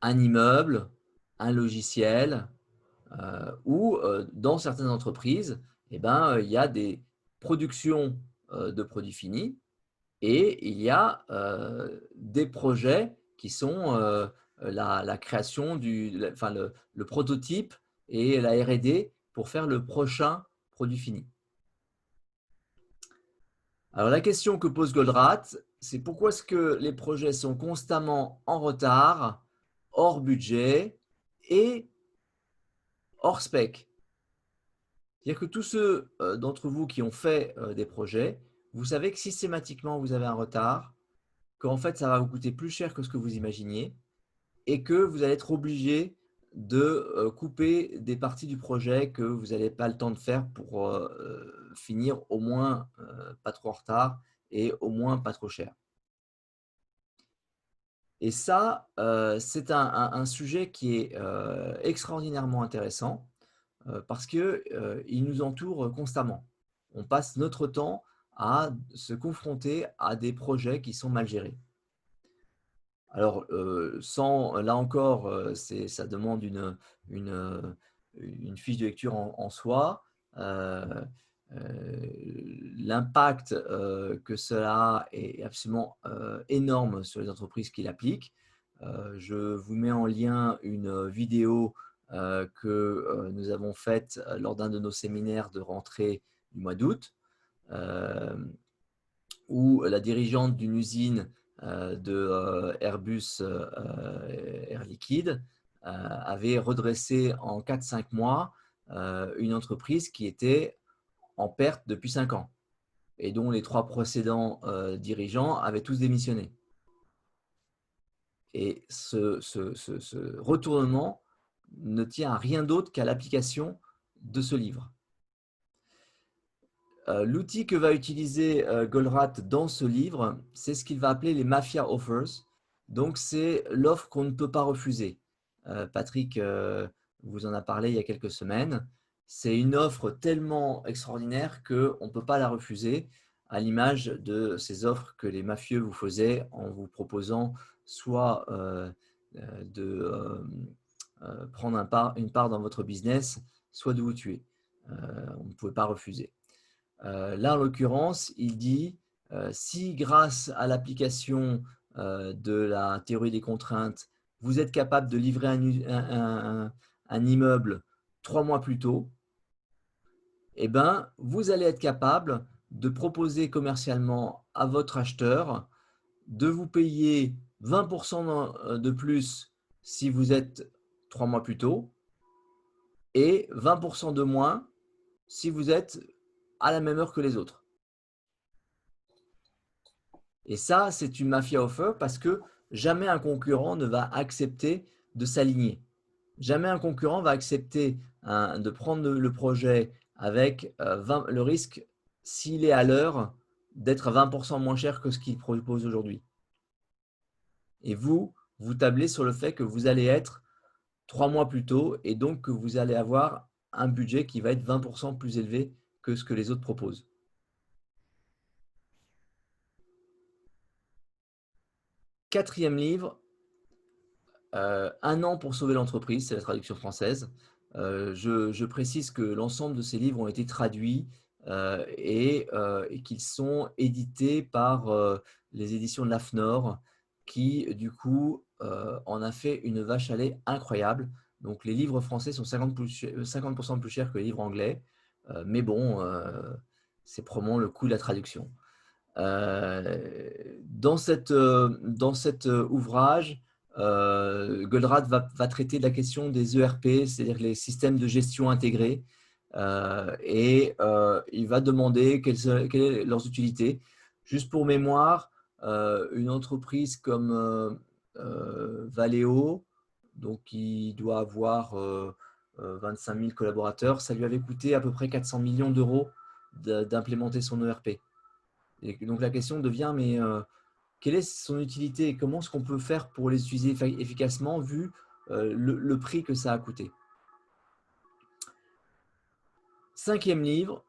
Un immeuble, un logiciel, ou dans certaines entreprises, il y a des productions de produits finis et il y a des projets qui sont la création le prototype et la R&D pour faire le prochain produit fini. Alors la question que pose Goldratt, c'est pourquoi est-ce que les projets sont constamment en retard, hors budget et hors spec? C'est-à-dire que tous ceux d'entre vous qui ont fait des projets, vous savez que systématiquement vous avez un retard, qu'en fait ça va vous coûter plus cher que ce que vous imaginiez et que vous allez être obligé de couper des parties du projet que vous n'avez pas le temps de faire pour finir au moins pas trop en retard et au moins pas trop cher. Et ça, c'est un sujet qui est extraordinairement intéressant parce qu'il nous entoure constamment. On passe notre temps à se confronter à des projets qui sont mal gérés. Alors, là encore, ça demande une fiche de lecture en soi. L'impact que cela a est absolument énorme sur les entreprises qui l'appliquent. Je vous mets en lien une vidéo que nous avons faite lors d'un de nos séminaires de rentrée du mois d'août, où la dirigeante d'une usine de Airbus Air Liquide avait redressé en 4-5 mois une entreprise qui était en perte depuis 5 ans et dont les 3 précédents dirigeants avaient tous démissionné. Et ce retournement ne tient à rien d'autre qu'à l'application de ce livre. L'outil que va utiliser Goldratt dans ce livre, c'est ce qu'il va appeler les mafia offers. Donc, c'est l'offre qu'on ne peut pas refuser. Patrick vous en a parlé il y a quelques semaines. C'est une offre tellement extraordinaire qu'on ne peut pas la refuser, à l'image de ces offres que les mafieux vous faisaient en vous proposant soit de prendre une part dans votre business, soit de vous tuer. On ne pouvait pas refuser. Là, en l'occurrence, il dit si grâce à l'application de la théorie des contraintes, vous êtes capable de livrer un immeuble 3 mois plus tôt, eh ben, vous allez être capable de proposer commercialement à votre acheteur de vous payer 20% de plus si vous êtes 3 mois plus tôt et 20% de moins si vous êtes à la même heure que les autres. Et ça, c'est une mafia offer parce que jamais un concurrent ne va accepter de s'aligner. Jamais un concurrent va accepter de prendre le projet avec le risque, s'il est à l'heure, d'être 20% moins cher que ce qu'il propose aujourd'hui. Et vous tablez sur le fait que vous allez être 3 mois plus tôt et donc que vous allez avoir un budget qui va être 20% plus élevé que ce que les autres proposent. Quatrième livre, Un an pour sauver l'entreprise, c'est la traduction française. Je précise que l'ensemble de ces livres ont été traduits et qu'ils sont édités par les éditions de l'AFNOR qui, du coup, en a fait une vache à lait incroyable. Donc, les livres français sont 50% plus chers que les livres anglais. Mais bon, c'est probablement le coût de la traduction. Dans cet ouvrage, Goldratt va traiter de la question des ERP, c'est-à-dire les systèmes de gestion intégrés, et il va demander quelle est leur utilité. Juste pour mémoire, une entreprise comme Valeo, donc qui doit avoir 25 000 collaborateurs, ça lui avait coûté à peu près 400 millions d'euros d'implémenter son ERP. Et donc la question devient, mais quelle est son utilité et comment est-ce qu'on peut faire pour les utiliser efficacement vu le prix que ça a coûté. 5e livre,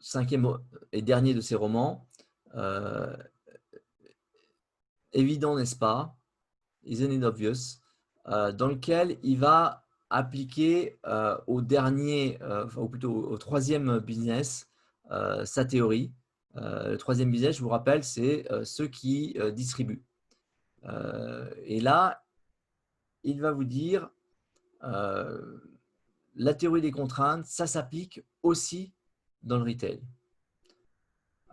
5e et dernier de ses romans, évident n'est-ce pas, Isn't it obvious, dans lequel il va appliquer au dernier, ou plutôt au 3e business, sa théorie. Le 3e business, je vous rappelle, c'est ceux qui distribuent. Et là, il va vous dire la théorie des contraintes, ça s'applique aussi dans le retail.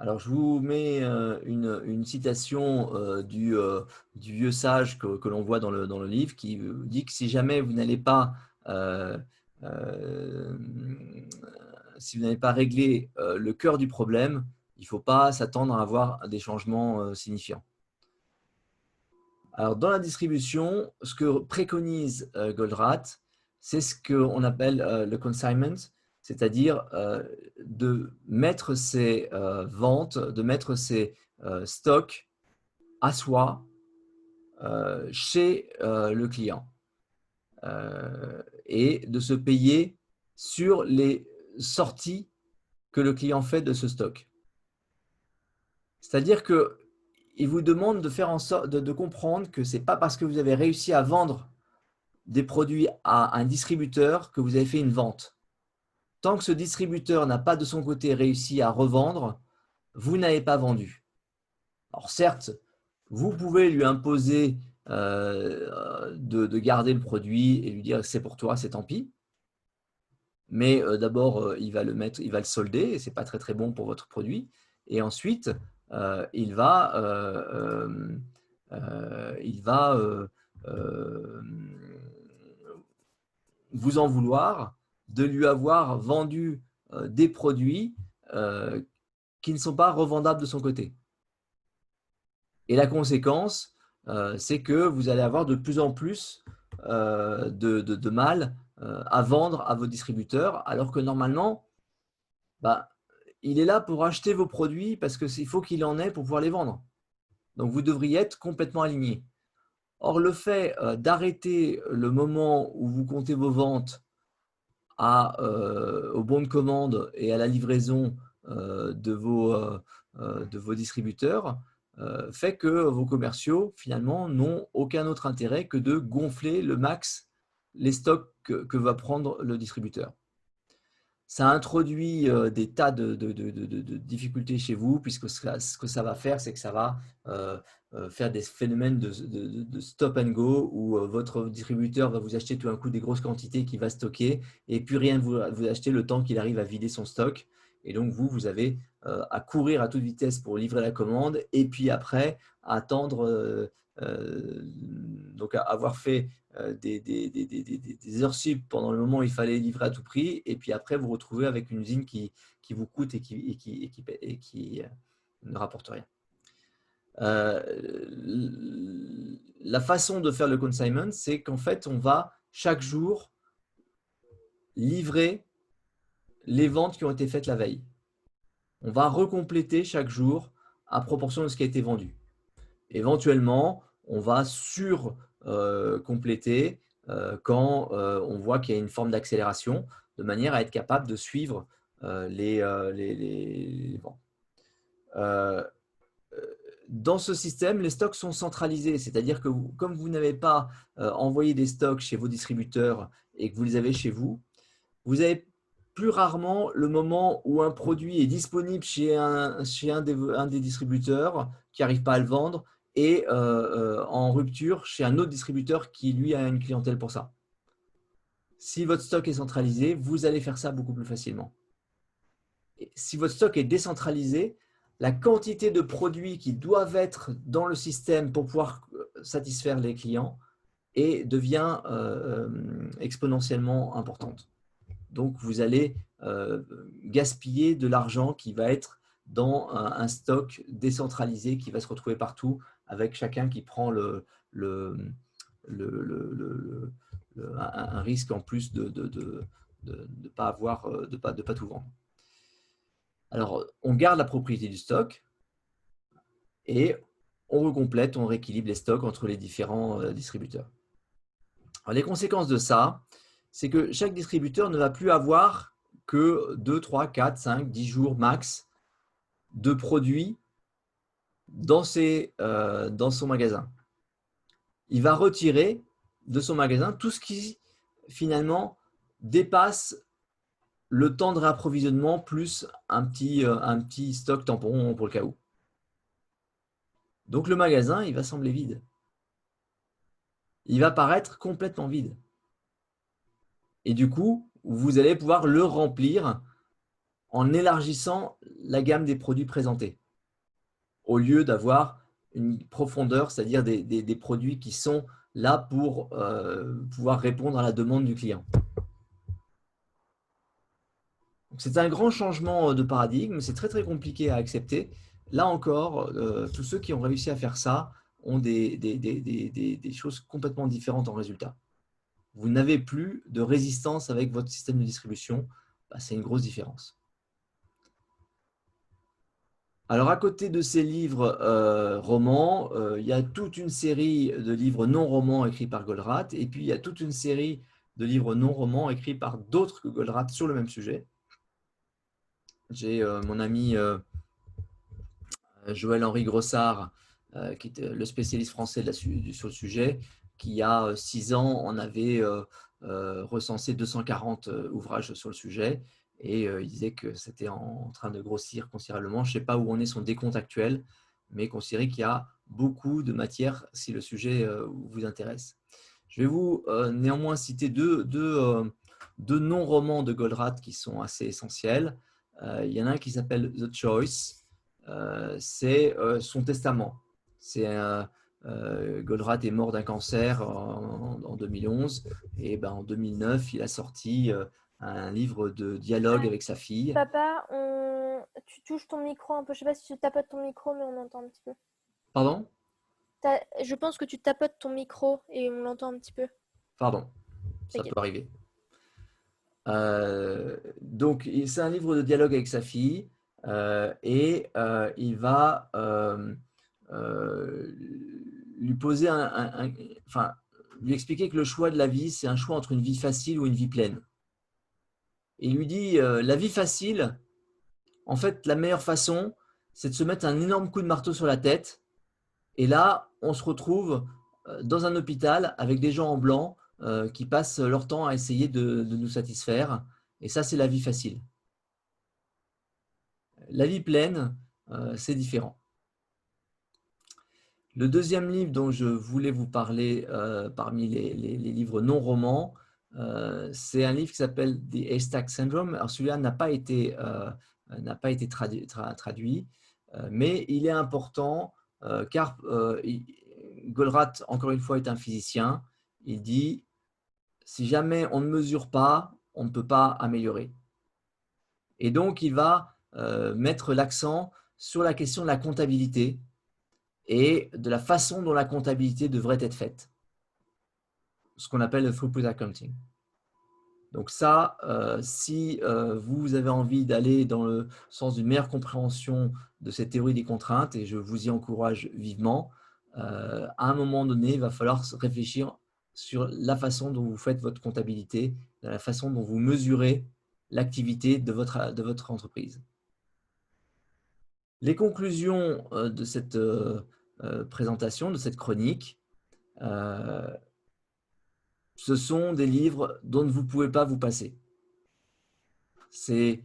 Alors, je vous mets une citation du vieux sage que l'on voit dans le livre qui dit que si jamais vous n'allez pas régler le cœur du problème, il ne faut pas s'attendre à avoir des changements signifiants. Alors, dans la distribution, ce que préconise Goldratt, c'est ce qu'on appelle le consignment, c'est-à-dire de mettre ses ventes, de mettre ses stocks à soi chez le client et de se payer sur les sorties que le client fait de ce stock. C'est-à-dire qu'il vous demande de faire en sorte de comprendre que ce n'est pas parce que vous avez réussi à vendre des produits à un distributeur que vous avez fait une vente. Tant que ce distributeur n'a pas de son côté réussi à revendre, vous n'avez pas vendu. Alors certes, vous pouvez lui imposer de garder le produit et lui dire c'est pour toi, c'est tant pis. Mais d'abord, il va le solder et ce n'est pas très très bon pour votre produit. Et ensuite, il va vous en vouloir de lui avoir vendu des produits qui ne sont pas revendables de son côté. Et la conséquence, c'est que vous allez avoir de plus en plus de mal à vendre à vos distributeurs, alors que normalement, il est là pour acheter vos produits parce qu'il faut qu'il en ait pour pouvoir les vendre. Donc, vous devriez être complètement aligné. Or, le fait d'arrêter le moment où vous comptez vos ventes au bon de commande et à la livraison de vos distributeurs fait que vos commerciaux, finalement, n'ont aucun autre intérêt que de gonfler le max les stocks que va prendre le distributeur. Ça introduit des tas de difficultés chez vous, puisque ce que ça va faire, c'est que ça va faire des phénomènes de stop and go, où votre distributeur va vous acheter tout d'un coup des grosses quantités qu'il va stocker, et puis rien vous acheter le temps qu'il arrive à vider son stock. Et donc, vous avez à courir à toute vitesse pour livrer la commande, et puis après, attendre, donc avoir fait des heures sup pendant le moment où il fallait livrer à tout prix, et puis après vous retrouvez avec une usine qui vous coûte et qui ne rapporte rien. La façon de faire le consignment, c'est qu'en fait on va chaque jour livrer les ventes qui ont été faites la veille. On va recompléter chaque jour à proportion de ce qui a été vendu. Éventuellement, on va compléter quand on voit qu'il y a une forme d'accélération, de manière à être capable de suivre les ventes. Dans ce système, les stocks sont centralisés, c'est-à-dire que comme vous n'avez pas envoyé des stocks chez vos distributeurs et que vous les avez chez vous, vous avez plus rarement le moment où un produit est disponible chez un des distributeurs qui n'arrive pas à le vendre et en rupture chez un autre distributeur qui, lui, a une clientèle pour ça. Si votre stock est centralisé, vous allez faire ça beaucoup plus facilement. Et si votre stock est décentralisé, la quantité de produits qui doivent être dans le système pour pouvoir satisfaire les clients et devient exponentiellement importante. Donc, vous allez gaspiller de l'argent qui va être dans un stock décentralisé qui va se retrouver partout avec chacun qui prend un risque en plus de pas avoir, de pas tout vendre. Alors, on garde la propriété du stock et on recomplète, on rééquilibre les stocks entre les différents distributeurs. Alors, les conséquences de ça, c'est que chaque distributeur ne va plus avoir que 2, 3, 4, 5, 10 jours max de produits dans son magasin. Il va retirer de son magasin tout ce qui finalement dépasse le temps de réapprovisionnement plus un petit stock tampon pour le cas où. Donc le magasin, il va sembler vide. Il va paraître complètement vide. Et du coup, vous allez pouvoir le remplir en élargissant la gamme des produits présentés, au lieu d'avoir une profondeur, c'est-à-dire des produits qui sont là pour pouvoir répondre à la demande du client. C'est un grand changement de paradigme, c'est très compliqué à accepter. Là encore, tous ceux qui ont réussi à faire ça ont des choses complètement différentes en résultat. Vous n'avez plus de résistance avec votre système de distribution, c'est une grosse différence. Alors, à côté de ces livres romans, il y a toute une série de livres non-romans écrits par Goldratt, et puis il y a toute une série de livres non-romans écrits par d'autres que Goldratt sur le même sujet. J'ai mon ami Joël-Henri Grossard, qui est le spécialiste français sur le sujet, qui il y a 6 ans en avait recensé 240 ouvrages sur le sujet. Et il disait que c'était en train de grossir considérablement. Je ne sais pas où en est son décompte actuel, mais considérez qu'il y a beaucoup de matière si le sujet vous intéresse. Je vais vous néanmoins citer deux non-romans de Goldratt qui sont assez essentiels. Il y en a un qui s'appelle The Choice. C'est son testament. Goldratt est mort d'un cancer en 2011 et en 2009, il a sorti un livre de dialogue avec sa fille. Papa, tu touches ton micro un peu. Je ne sais pas si tu tapotes ton micro, mais on entend un petit peu. Pardon ? Je pense que tu tapotes ton micro et on l'entend un petit peu. Pardon, ça Okay. peut arriver. Donc, c'est un livre de dialogue avec sa fille et il va lui poser lui expliquer que le choix de la vie, c'est un choix entre une vie facile ou une vie pleine. Et il lui dit, la vie facile, en fait, la meilleure façon, c'est de se mettre un énorme coup de marteau sur la tête. Et là, on se retrouve dans un hôpital avec des gens en blanc qui passent leur temps à essayer de nous satisfaire. Et ça, c'est la vie facile. La vie pleine, c'est différent. Le deuxième livre dont je voulais vous parler parmi les livres non romans, c'est un livre qui s'appelle The Haystack Syndrome. Alors celui-là n'a pas été traduit, mais il est important car Goldratt, encore une fois, est un physicien. Il dit, si jamais on ne mesure pas, on ne peut pas améliorer. Et donc, il va mettre l'accent sur la question de la comptabilité et de la façon dont la comptabilité devrait être faite, ce qu'on appelle le throughput accounting. Donc ça, si vous avez envie d'aller dans le sens d'une meilleure compréhension de cette théorie des contraintes, et je vous y encourage vivement, à un moment donné, il va falloir réfléchir sur la façon dont vous faites votre comptabilité, la façon dont vous mesurez l'activité de votre entreprise. Les conclusions de cette présentation, de cette chronique, ce sont des livres dont vous ne pouvez pas vous passer. C'est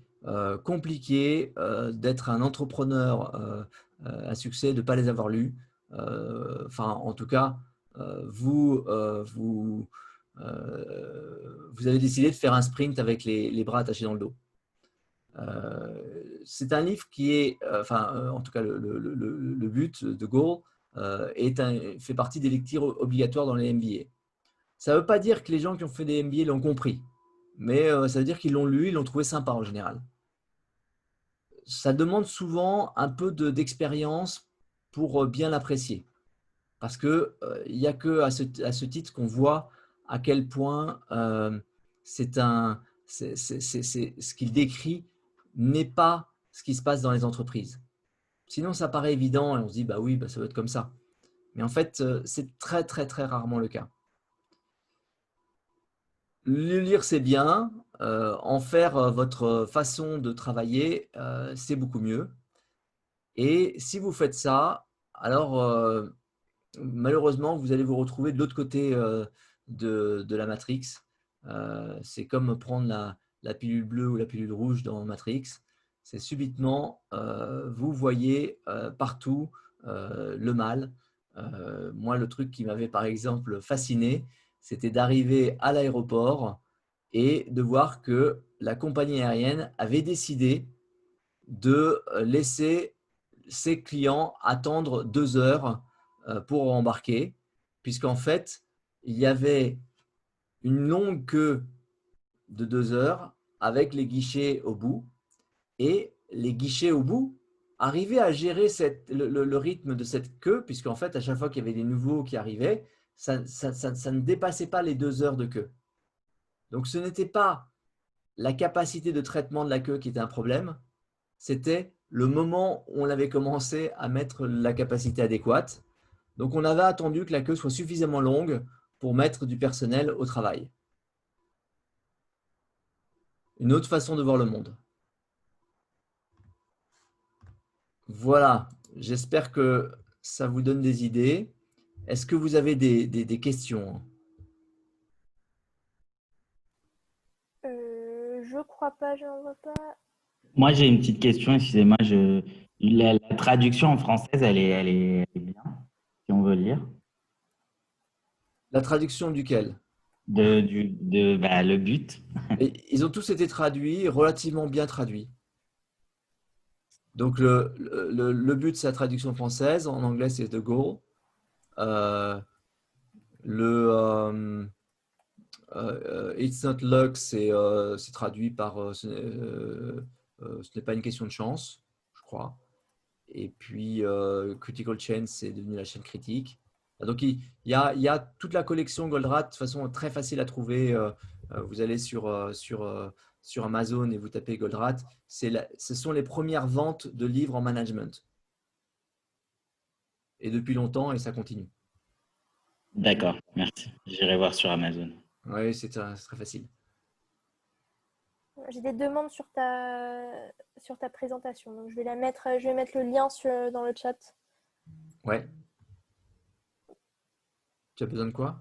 compliqué d'être un entrepreneur à succès, de ne pas les avoir lus. En tout cas, vous avez décidé de faire un sprint avec les bras attachés dans le dos. C'est un livre qui est, en tout cas, le but de Goal fait partie des lectures obligatoires dans les MBA. Ça ne veut pas dire que les gens qui ont fait des MBA l'ont compris, mais ça veut dire qu'ils l'ont lu, ils l'ont trouvé sympa en général. Ça demande souvent un peu d'expérience pour bien l'apprécier. Parce qu'il n'y a que à ce titre qu'on voit à quel point ce qu'il décrit n'est pas ce qui se passe dans les entreprises. Sinon, ça paraît évident et on se dit, bah oui, bah, ça doit être comme ça. Mais en fait, c'est très, très, très rarement le cas. Le lire, c'est bien. En faire votre façon de travailler, c'est beaucoup mieux. Et si vous faites ça, alors malheureusement, vous allez vous retrouver de l'autre côté de la Matrix. C'est comme prendre la pilule bleue ou la pilule rouge dans Matrix. C'est subitement, vous voyez partout le mal. Moi, le truc qui m'avait par exemple fasciné, c'était d'arriver à l'aéroport et de voir que la compagnie aérienne avait décidé de laisser ses clients attendre 2 heures pour embarquer, puisqu'en fait, il y avait une longue queue de 2 heures avec les guichets au bout, et les guichets au bout arrivaient à gérer le rythme de cette queue, puisqu'en fait, à chaque fois qu'il y avait des nouveaux qui arrivaient, ça ne dépassait pas les 2 heures de queue. Donc, ce n'était pas la capacité de traitement de la queue qui était un problème, c'était le moment où on avait commencé à mettre la capacité adéquate. Donc, on avait attendu que la queue soit suffisamment longue pour mettre du personnel au travail. Une autre façon de voir le monde. Voilà, j'espère que ça vous donne des idées. Est-ce que vous avez des questions? Je crois pas, je n'en vois pas. Moi, j'ai une petite question, excusez-moi. La traduction en française, elle est bien, si on veut lire. La traduction duquel? Le but. Et ils ont tous été traduits, relativement bien traduits. Donc, le but, c'est la traduction française. En anglais, c'est The Goal. It's not luck, c'est traduit par ce n'est pas une question de chance, je crois. Et puis, Critical Chain, c'est devenu la chaîne critique. Donc, il y a toute la collection Goldratt, de toute façon, très facile à trouver. Vous allez sur Amazon et vous tapez Goldratt. Ce sont les premières ventes de livres en management. Et depuis longtemps, et ça continue. D'accord, merci. J'irai voir sur Amazon. Oui, c'est très facile. J'ai des demandes sur ta présentation, donc je vais mettre le lien dans le chat. Ouais. Tu as besoin de quoi?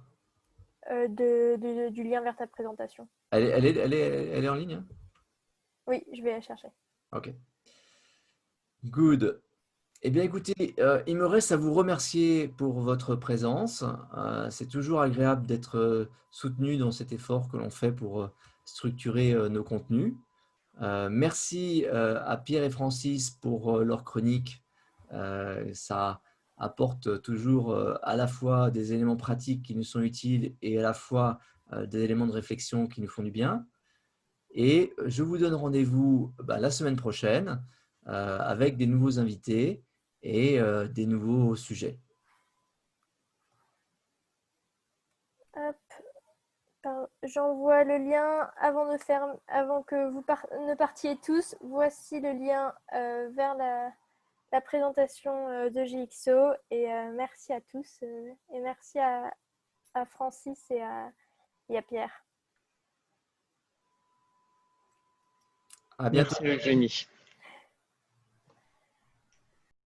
Du lien vers ta présentation. Elle est en ligne, hein? Oui, je vais la chercher. Ok. Good. Eh bien, écoutez, il me reste à vous remercier pour votre présence. C'est toujours agréable d'être soutenu dans cet effort que l'on fait pour structurer nos contenus. Merci à Pierre et Francis pour leur chronique. Ça apporte toujours à la fois des éléments pratiques qui nous sont utiles et à la fois des éléments de réflexion qui nous font du bien. Et je vous donne rendez-vous la semaine prochaine avec des nouveaux invités et des nouveaux sujets. Hop. J'envoie le lien avant que vous ne partiez tous. Voici le lien vers la présentation de GXO. Et merci à tous. Et merci à Francis et à Pierre. À bientôt. Merci Eugénie.